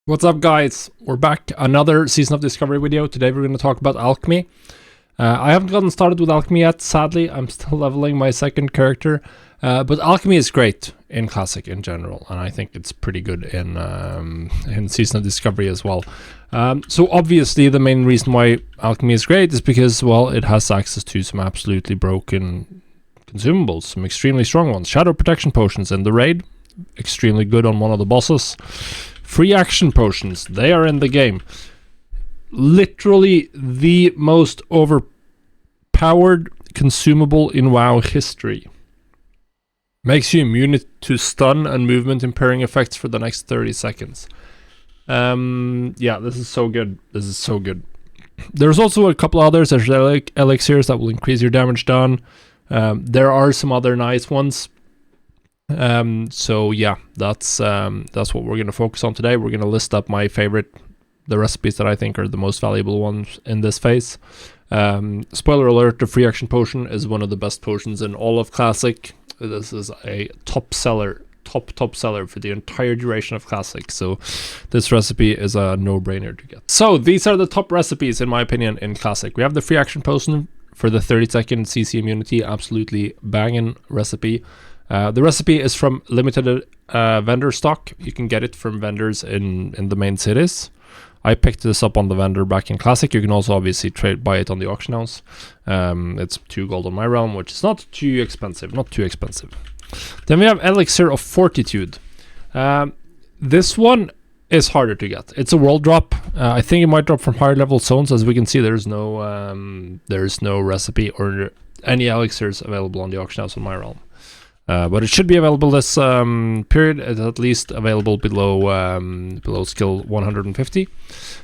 What's up, guys? We're back, another Season of Discovery video. Today we're going to talk about Alchemy. I haven't gotten started with Alchemy yet, sadly. I'm still leveling my second character. But Alchemy is great in Classic in general, and I think it's pretty good in Season of Discovery as well. So obviously the main reason why Alchemy is great is because, well, it has access to some absolutely broken consumables, some extremely strong ones. Shadow Protection Potions in the raid, extremely good on one of the bosses. Free action potions, they are in the game. Literally the most overpowered consumable in WoW history. Makes you immune to stun and movement impairing effects for the next 30 seconds. Yeah, this is so good. This is so good. There's also a couple others. There's elixirs that will increase your damage done. There are some other nice ones. So yeah, that's what we're going to focus on today. We're going to list up my favorite, the recipes that I think are the most valuable ones in this phase. Spoiler alert, the free action potion is one of the best potions in all of Classic. This is a top seller for the entire duration of Classic, so this recipe is a no-brainer to get. So these are the top recipes in my opinion in Classic. We have the free action potion for the 30-second CC immunity, absolutely banging recipe. The recipe is from limited vendor stock. You can get it from vendors in the main cities. I picked this up on the vendor back in Classic. You can also obviously buy it on the auction house. It's 2 gold on my realm, which is not too expensive. Then we have Elixir of Fortitude. This one is harder to get. It's a world drop. I think it might drop from higher level zones. As we can see, there's no recipe or any elixirs available on the auction house on my realm. But it should be available this period. It's at least available below skill 150.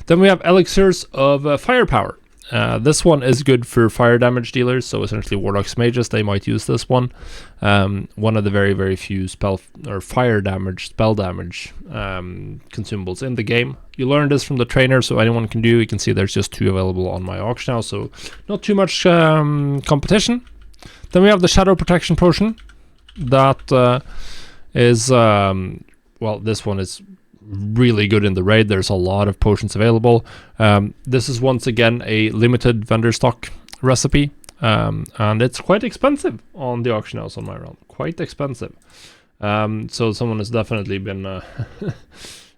Then we have elixirs of firepower. This one is good for fire damage dealers, so essentially warlocks, mages, they might use this one. One of the very, very few spell damage consumables in the game. You learn this from the trainer, so anyone can do. You can see there's just 2 available on my auction house, so not too much competition. Then we have the Shadow Protection Potion. That is well, this one is really good in the raid. There's a lot of potions available. This is once again a limited vendor stock recipe, and it's quite expensive on the auction house on my realm. Quite expensive. So someone has definitely been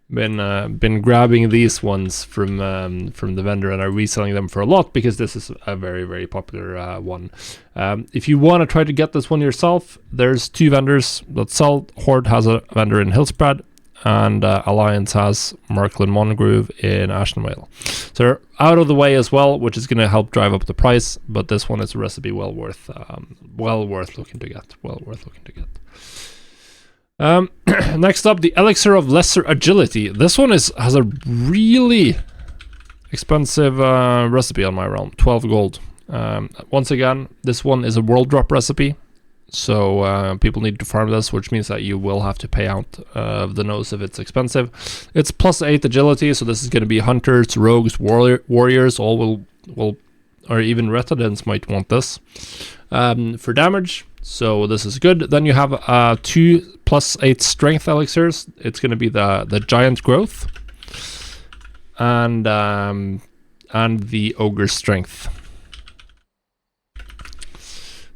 been grabbing these ones from the vendor and are reselling them for a lot, because this is a very, very popular one. If you want to try to get this one yourself, there's 2 vendors that sell. Horde has a vendor in Hillspread, and Alliance has Markland Mongrove in Ashenvale. So they're out of the way as well, which is going to help drive up the price, but this one is a recipe well worth looking to get. Next up, the Elixir of Lesser Agility. This one has a really expensive recipe on my realm, 12 gold. Once again, this one is a world drop recipe, so people need to farm this, which means that you will have to pay out the nose if it's expensive. It's plus 8 agility, so this is going to be hunters, rogues, warriors, all will or even retardants might want this for damage. So this is good. Then you have 2 plus 8 strength elixirs. It's going to be the giant growth and the ogre strength.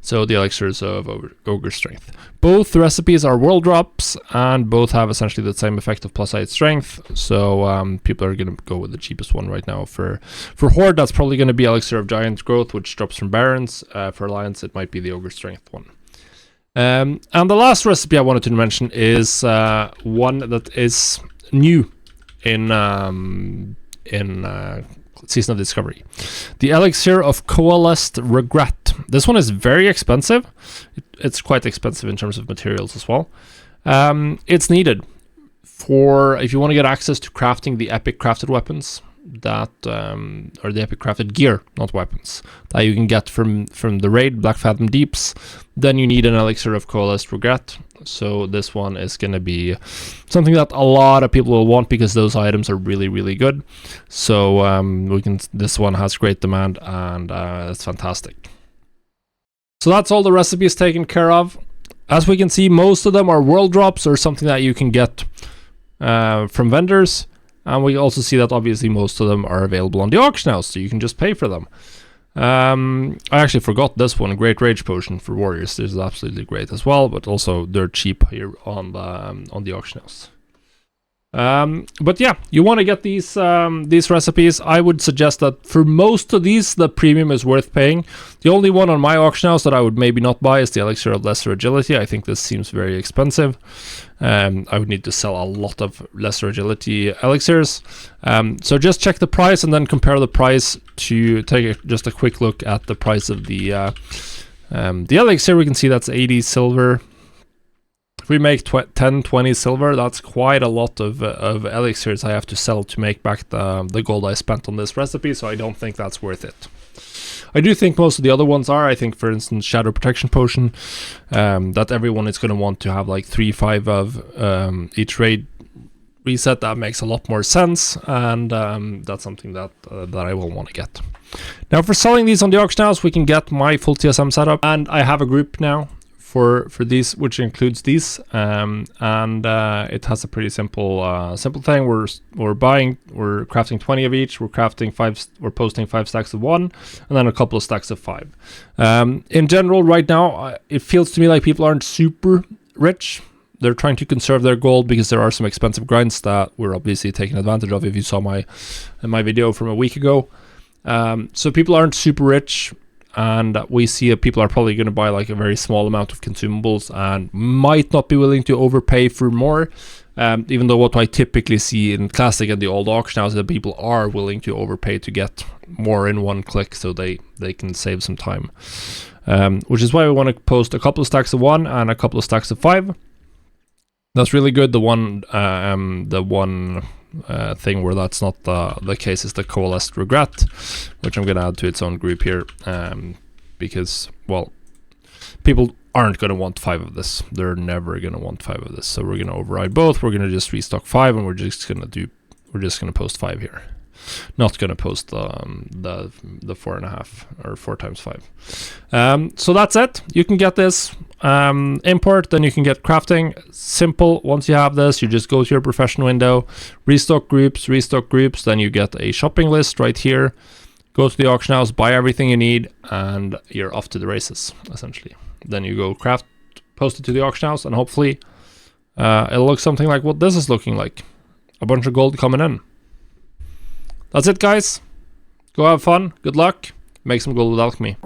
So the elixirs of ogre strength. Both recipes are world drops, and both have essentially the same effect of plus 8 strength. So people are going to go with the cheapest one right now. For Horde, that's probably going to be elixir of giant growth, which drops from Barons. For Alliance, it might be the ogre strength one. And the last recipe I wanted to mention is one that is new in Season of Discovery. The Elixir of Coalesced Regret. This one is very expensive. It's quite expensive in terms of materials as well. It's needed for if you want to get access to crafting the epic crafted weapons that or the epic crafted gear, not weapons, that you can get from the raid Black Fathom Deeps. Then you need an Elixir of Coalesced Regret. So this one is going to be something that a lot of people will want, because those items are really, really good. So this one has great demand, and it's fantastic. So that's all the recipes taken care of. As we can see, most of them are world drops or something that you can get from vendors. And we also see that obviously most of them are available on the auction house, so you can just pay for them. I actually forgot this one, Great Rage Potion for Warriors. This is absolutely great as well, but also they're cheap here on the auction house. But yeah, you want to get these recipes. I would suggest that for most of these, the premium is worth paying. The only one on my auction house that I would maybe not buy is the Elixir of Lesser Agility. I think this seems very expensive. I would need to sell a lot of Lesser Agility elixirs. So just check the price and then compare the price to take just a quick look at the price of the elixir. We can see that's 80 silver. If we make 10, 20 silver, that's quite a lot of elixirs I have to sell to make back the gold I spent on this recipe, so I don't think that's worth it. I do think most of the other ones are. I think, for instance, Shadow Protection Potion, that everyone is going to want to have like 3-5 of each raid reset. That makes a lot more sense, and that's something that I will want to get. Now, for selling these on the auction house, we can get my full TSM setup, and I have a group now for these, which includes these, and it has a pretty simple thing. We're crafting 20 of each. We're posting 5 stacks of 1, and then a couple of stacks of 5. In general, right now, it feels to me like people aren't super rich. They're trying to conserve their gold because there are some expensive grinds that we're obviously taking advantage of. If you saw my video from a week ago, so people aren't super rich. And we see people are probably going to buy like a very small amount of consumables and might not be willing to overpay for more, even though what I typically see in Classic and the old auction house is that people are willing to overpay to get more in one click, so they can save some time, which is why we want to post a couple of stacks of 1 and a couple of stacks of 5. That's really good. The one thing where that's not the case is the Coalesced Regret, which I'm going to add to its own group here, because, well, people aren't going to want 5 of this. They're never going to want 5 of this, so we're going to override both. We're going to just restock 5, and we're just going to post 5 here. Not going to post the 4.5 or 4 times 5. So that's it. You can get this import, then you can get crafting. Simple. Once you have this, you just go to your professional window, restock groups, then you get a shopping list right here. Go to the auction house, buy everything you need, and you're off to the races, essentially. Then you go craft, post it to the auction house, and hopefully it'll look something like what this is looking like. A bunch of gold coming in. That's it, guys. Go have fun. Good luck. Make some gold with alchemy.